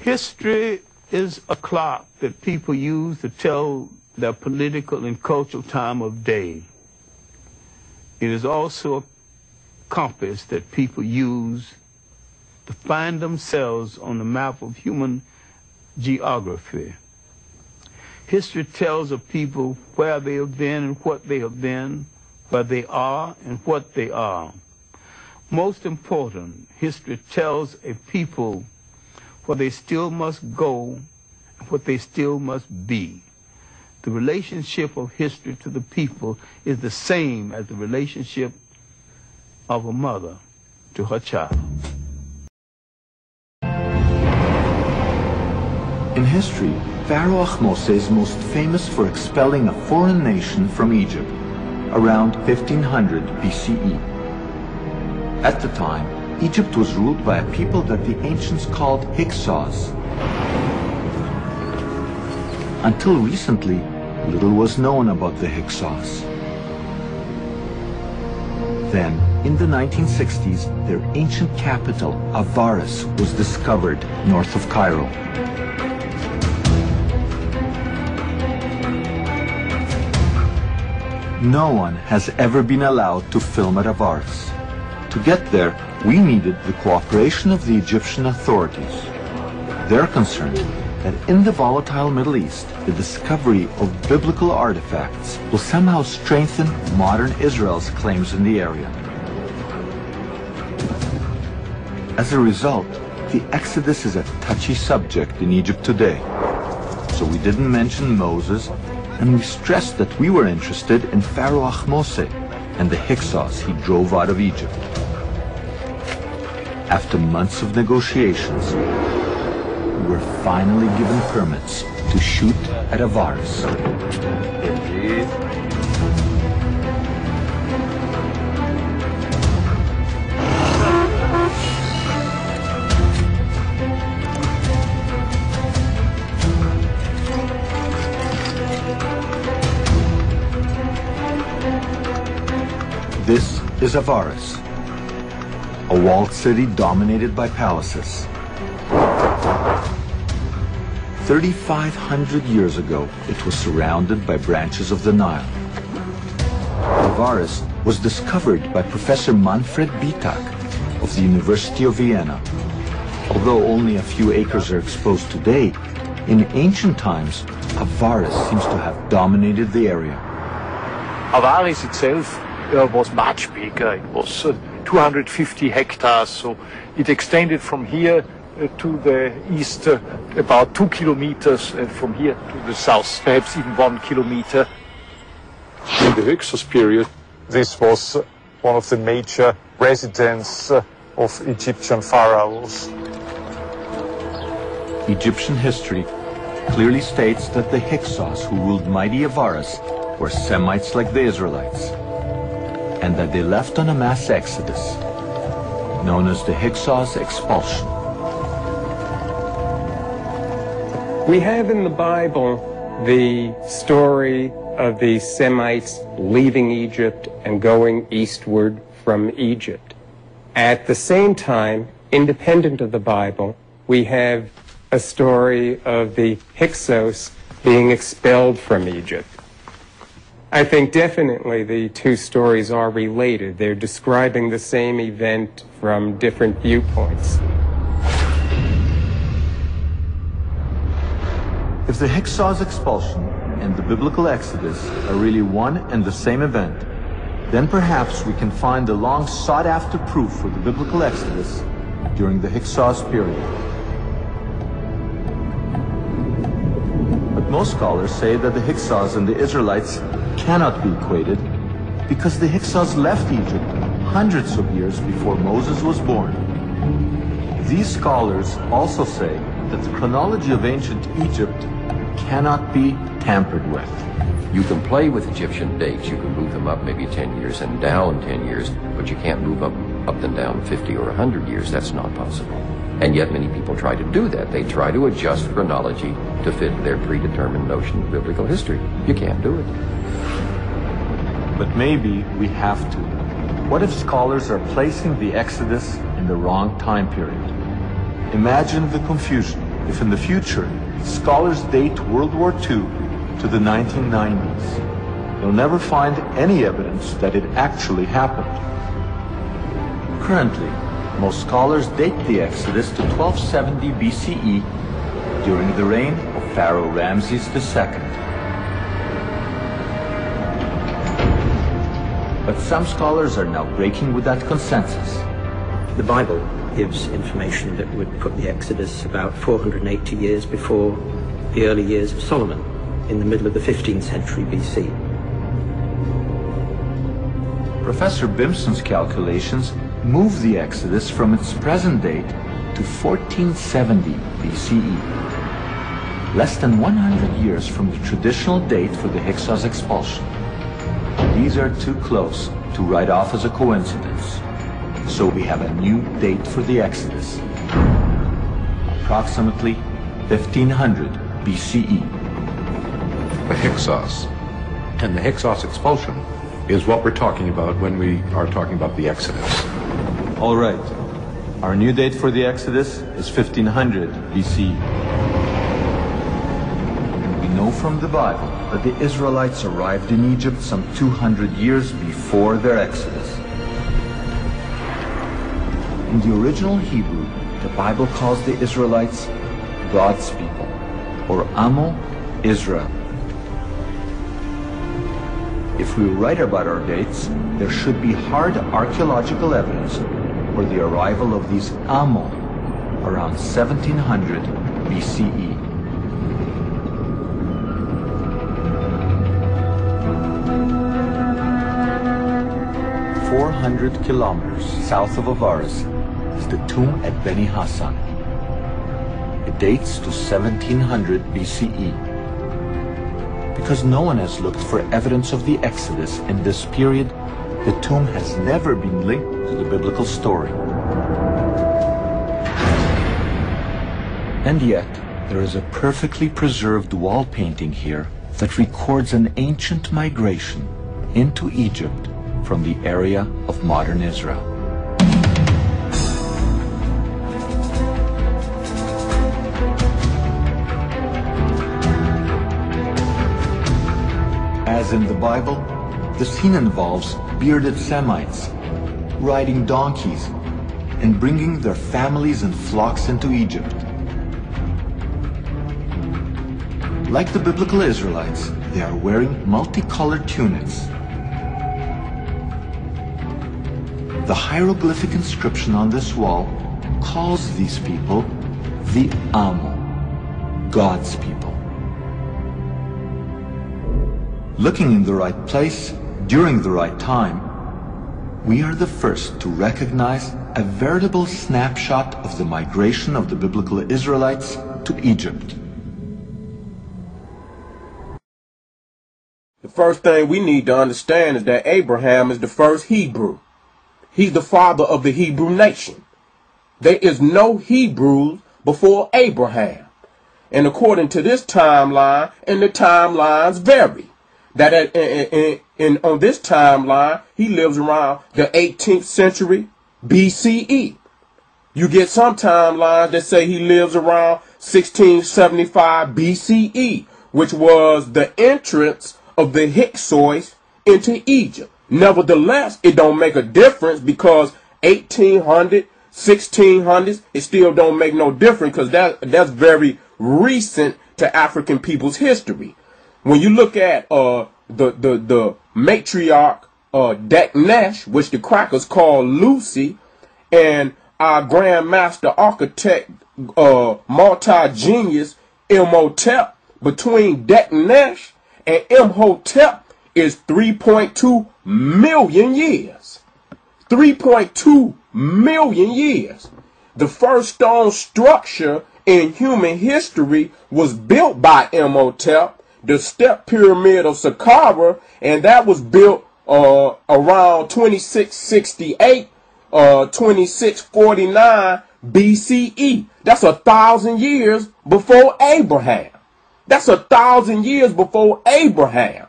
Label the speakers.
Speaker 1: History is a clock that people use to tell their political and cultural time of day. It is also a compass that people use to find themselves on the map of human geography. History tells of people where they have been and what they have been, where they are and what they are. Most important, history tells a people where they still must go and what they still must be. The relationship of history to the people is the same as the relationship of a mother to her child.
Speaker 2: In history, Pharaoh Ahmose is most famous for expelling a foreign nation from Egypt around 1500 BCE. At the time, Egypt was ruled by a people that the ancients called Hyksos. Until recently, little was known about the Hyksos. Then, in the 1960s, their ancient capital, Avaris, was discovered north of Cairo. No one has ever been allowed to film at Avaris. To get there, we needed the cooperation of the Egyptian authorities. They're concerned that in the volatile Middle East, the discovery of biblical artifacts will somehow strengthen modern Israel's claims in the area. As a result, the Exodus is a touchy subject in Egypt today. So we didn't mention Moses, and we stressed that we were interested in Pharaoh Ahmose and the Hyksos he drove out of Egypt. After months of negotiations, we were finally given permits to shoot at Avaris.
Speaker 3: Indeed.
Speaker 2: This is Avaris, a walled city dominated by palaces. 3,500 years ago, it was surrounded by branches of the Nile. Avaris was discovered by Professor Manfred Bitak of the University of Vienna. Although only a few acres are exposed today, in ancient times, Avaris seems to have dominated the area.
Speaker 4: Avaris itself was much bigger. It was 250 hectares, so it extended from here to the east about 2 kilometers, and from here to the south perhaps even 1 kilometer.
Speaker 3: In the Hyksos period, this was one of the major residences of Egyptian pharaohs.
Speaker 2: Egyptian history clearly states that the Hyksos who ruled mighty Avaris were Semites like the Israelites, and that they left on a mass exodus, known as the Hyksos expulsion.
Speaker 5: We have in the Bible the story of the Semites leaving Egypt and going eastward from Egypt. At the same time, independent of the Bible, we have a story of the Hyksos being expelled from Egypt. I think definitely the two stories are related. They're describing the same event from different viewpoints.
Speaker 2: If the Hyksos expulsion and the biblical Exodus are really one and the same event, then perhaps we can find the long sought-after proof for the biblical Exodus during the Hyksos period. But most scholars say that the Hyksos and the Israelites cannot be equated because the Hyksos left Egypt hundreds of years before Moses was born. These scholars also say that the chronology of ancient Egypt cannot be tampered with.
Speaker 6: You can play with Egyptian dates. You can move them up maybe 10 years and down 10 years, but you can't move up and down 50 or 100 years. That's not possible. And yet many people try to do that. They try to adjust chronology to fit their predetermined notion of biblical history. You can't do it.
Speaker 2: But maybe we have to. What if scholars are placing the Exodus in the wrong time period? Imagine the confusion if in the future scholars date World War II to the 1990s, they'll never find any evidence that it actually happened. Currently, most scholars date the Exodus to 1270 BCE during the reign of Pharaoh Ramses II. But some scholars are now breaking with that consensus.
Speaker 7: The Bible gives information that would put the Exodus about 480 years before the early years of Solomon, in the middle of the 15th century BC.
Speaker 2: Professor Bimson's calculations move the Exodus from its present date to 1470 BCE, less than 100 years from the traditional date for the Hyksos expulsion. These are too close to write off as a coincidence. So we have a new date for the Exodus, approximately 1500 BCE.
Speaker 8: The Hyksos. And the Hyksos expulsion is what we're talking about when we are talking about the Exodus.
Speaker 2: All right. Our new date for the Exodus is 1500 BCE. We know from the Bible that the Israelites arrived in Egypt some 200 years before their Exodus. In the original Hebrew, the Bible calls the Israelites God's people, or Amo Israel. If we write about our dates, there should be hard archaeological evidence for the arrival of these Amo around 1700 BCE. "400 kilometers south of Avaris is the tomb at Beni Hassan. It dates to 1700 BCE. Because no one has looked for evidence of the Exodus in this period, the tomb has never been linked to the biblical story. And yet, there is a perfectly preserved wall painting here that records an ancient migration into Egypt from the area of modern Israel. As in the Bible, the scene involves bearded Semites riding donkeys and bringing their families and flocks into Egypt. Like the biblical Israelites, they are wearing multicolored tunics. The hieroglyphic inscription on this wall calls these people the Amo, God's people. Looking in the right place, during the right time, we are the first to recognize a veritable snapshot of the migration of the biblical Israelites to Egypt.
Speaker 9: The first thing we need to understand is that Abraham is the first Hebrew. He's the father of the Hebrew nation. There is no Hebrews before Abraham. And according to this timeline, and the timelines vary, that on this timeline, he lives around the 18th century BCE. You get some timelines that say he lives around 1675 BCE, which was the entrance of the Hyksos into Egypt. Nevertheless, it don't make a difference because 1800, 1600s, it still don't make no difference because that's very recent to African people's history. When you look at the matriarch Deknesh, which the crackers call Lucy, and our grandmaster architect multi-genius Imhotep, between Deknesh and Imhotep is 3.2 million years. 3.2 million years. The first stone structure in human history was built by Imhotep, the step pyramid of Saqqara, and that was built around 2668, 2649 BCE. That's 1,000 years before Abraham. That's 1,000 years before Abraham.